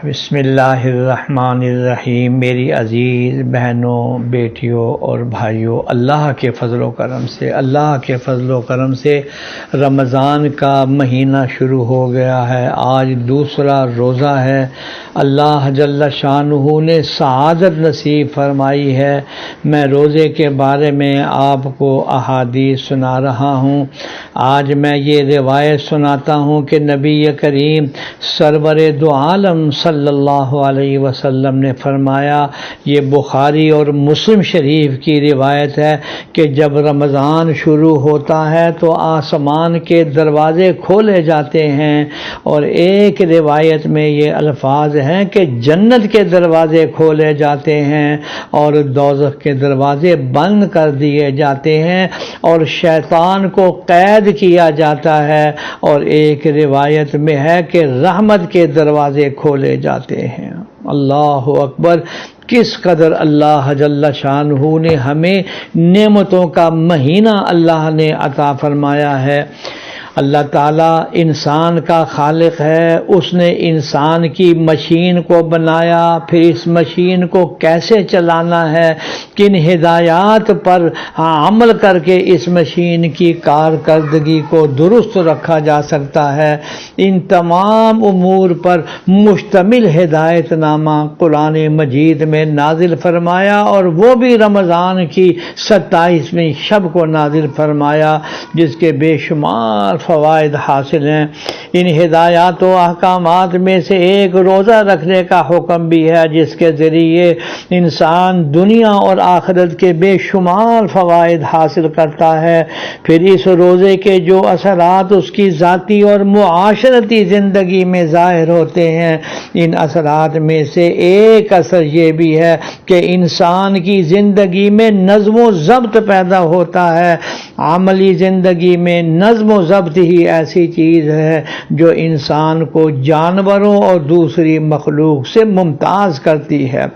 بسم اللہ الرحمن الرحیم۔ میری عزیز بہنوں، بیٹیوں اور بھائیوں، اللہ کے فضل و کرم سے رمضان کا مہینہ شروع ہو گیا ہے۔ آج دوسرا روزہ ہے۔ اللہ جل شانہ نے سعادت نصیب فرمائی ہے۔ میں روزے کے بارے میں آپ کو احادیث سنا رہا ہوں۔ آج میں یہ روایت سناتا ہوں کہ نبی کریم سرور دو عالم صلی اللہ علیہ وسلم نے فرمایا، یہ بخاری اور مسلم شریف کی روایت ہے کہ جب رمضان شروع ہوتا ہے تو آسمان کے دروازے کھولے جاتے ہیں، اور ایک روایت میں یہ الفاظ ہیں کہ جنت کے دروازے کھولے جاتے ہیں اور دوزخ کے دروازے بند کر دیے جاتے ہیں اور شیطان کو قید کیا جاتا ہے، اور ایک روایت میں ہے کہ رحمت کے دروازے کھولے جاتے ہیں۔ اللہ اکبر! کس قدر اللہ جل شانہ نے ہمیں نعمتوں کا مہینہ اللہ نے عطا فرمایا ہے۔ اللہ تعالیٰ انسان کا خالق ہے۔ اس نے انسان کی مشین کو بنایا، پھر اس مشین کو کیسے چلانا ہے، کن ہدایات پر عمل کر کے اس مشین کی کارکردگی کو درست رکھا جا سکتا ہے، ان تمام امور پر مشتمل ہدایت نامہ قرآن مجید میں نازل فرمایا، اور وہ بھی رمضان کی 27ویں شب کو نازل فرمایا، جس کے بے شمار فوائد حاصل ہیں۔ ان ہدایات و احکامات میں سے ایک روزہ رکھنے کا حکم بھی ہے، جس کے ذریعے انسان دنیا اور آخرت کے بے شمار فوائد حاصل کرتا ہے۔ پھر اس روزے کے جو اثرات اس کی ذاتی اور معاشرتی زندگی میں ظاہر ہوتے ہیں، ان اثرات میں سے ایک اثر یہ بھی ہے کہ انسان کی زندگی میں نظم و ضبط پیدا ہوتا ہے۔ عملی زندگی میں نظم و ضبط ہی ایسی چیز ہے جو انسان کو جانوروں اور دوسری مخلوق سے ممتاز کرتی ہے۔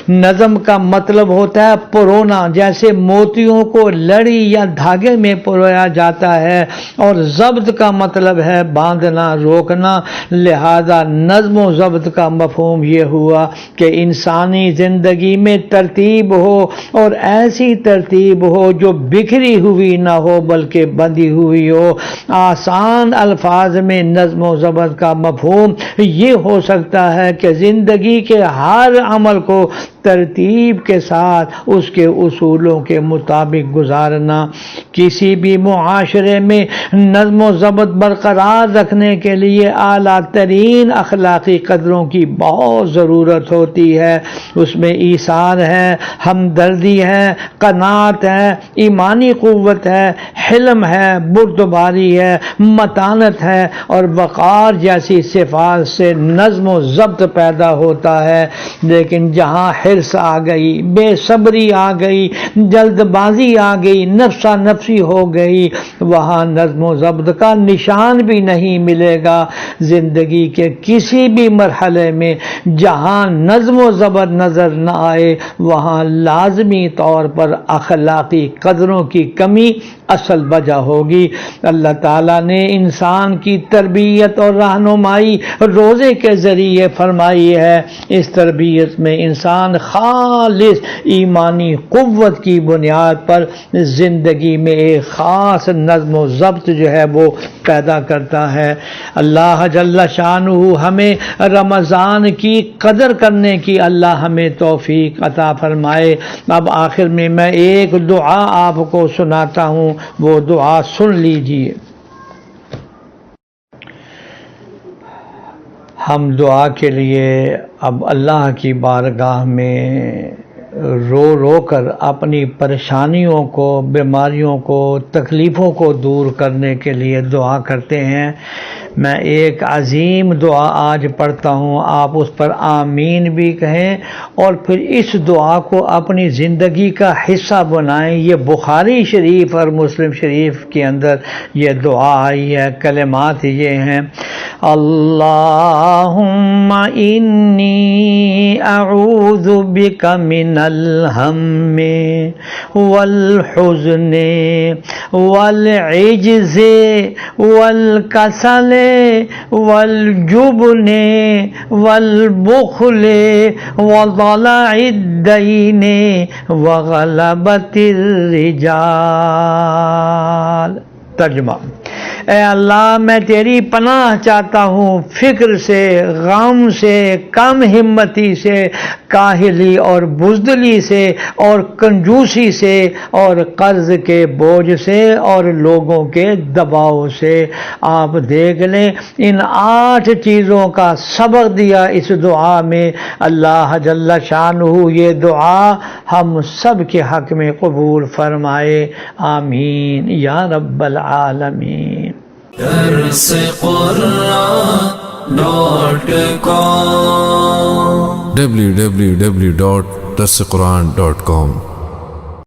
نظم کا مطلب ہوتا ہے پرونا، جیسے موتیوں کو لڑی یا دھاگے میں پرویا جاتا ہے، اور ضبط کا مطلب ہے باندھنا، روکنا۔ لہذا نظم و ضبط کا مفہوم یہ ہوا کہ انسانی زندگی میں ترتیب ہو، اور ایسی ترتیب ہو جو بکھری ہوئی نہ ہو بلکہ بندھی ہوئی ہو۔ آسان الفاظ میں نظم و ضبط کا مفہوم یہ ہو سکتا ہے کہ زندگی کے ہر عمل کو ترتیب کے ساتھ اس کے اصولوں کے مطابق گزارنا۔ کسی بھی معاشرے میں نظم و ضبط برقرار رکھنے کے لیے اعلیٰ ترین اخلاقی قدروں کی بہت ضرورت ہوتی ہے۔ اس میں ایثار ہے، ہمدردی ہے، قناعت ہے، ایمانی قوت ہے، حلم ہے، بردباری ہے، متانت ہے، اور وقار جیسی صفات سے نظم و ضبط پیدا ہوتا ہے۔ لیکن جہاں حرص آ گئی، بے صبری آ گئی، جلد بازی آ گئی، نفسا نفسی ہو گئی، وہاں نظم و ضبط کا نشان بھی نہیں ملے گا۔ زندگی کے کسی بھی مرحلے میں جہاں نظم و ضبط نظر نہ آئے، وہاں لازمی طور پر اخلاقی قدروں کی کمی اصل وجہ ہوگی۔ اللہ تعالیٰ نے انسان کی تربیت اور رہنمائی روزے کے ذریعے فرمائی ہے۔ اس تربیت میں انسان خالص ایمانی قوت کی بنیاد پر زندگی میں ایک خاص نظم و ضبط جو ہے وہ پیدا کرتا ہے۔ اللہ جل شانہ ہمیں رمضان کی قدر کرنے کی اللہ ہمیں توفیق عطا فرمائے۔ اب آخر میں ایک دعا آپ کو سناتا ہوں، وہ دعا سن لیجیے۔ ہم دعا کے لیے اب اللہ کی بارگاہ میں رو رو کر اپنی پریشانیوں کو، بیماریوں کو، تکلیفوں کو دور کرنے کے لیے دعا کرتے ہیں۔ میں ایک عظیم دعا آج پڑھتا ہوں، آپ اس پر آمین بھی کہیں، اور پھر اس دعا کو اپنی زندگی کا حصہ بنائیں۔ یہ بخاری شریف اور مسلم شریف کے اندر یہ دعا آئی ہے۔ کلمات یہ ہیں: اللہم انی اعوذ بک من الہم والحزن والعجز والکسل والجبن والبخل وضلع الدین وغلبۃ الرجال۔ ترجمہ: اے اللہ میں تیری پناہ چاہتا ہوں فکر سے، غم سے، کم ہمتی سے، کاہلی اور بزدلی سے، اور کنجوسی سے، اور قرض کے بوجھ سے، اور لوگوں کے دباؤ سے۔ آپ دیکھ لیں ان 8 چیزوں کا سبق دیا اس دعا میں اللہ جل شانہ۔ یہ دعا ہم سب کے حق میں قبول فرمائے، آمین یا رب العالمین۔ درس قرآن.com www.درسقرآن.com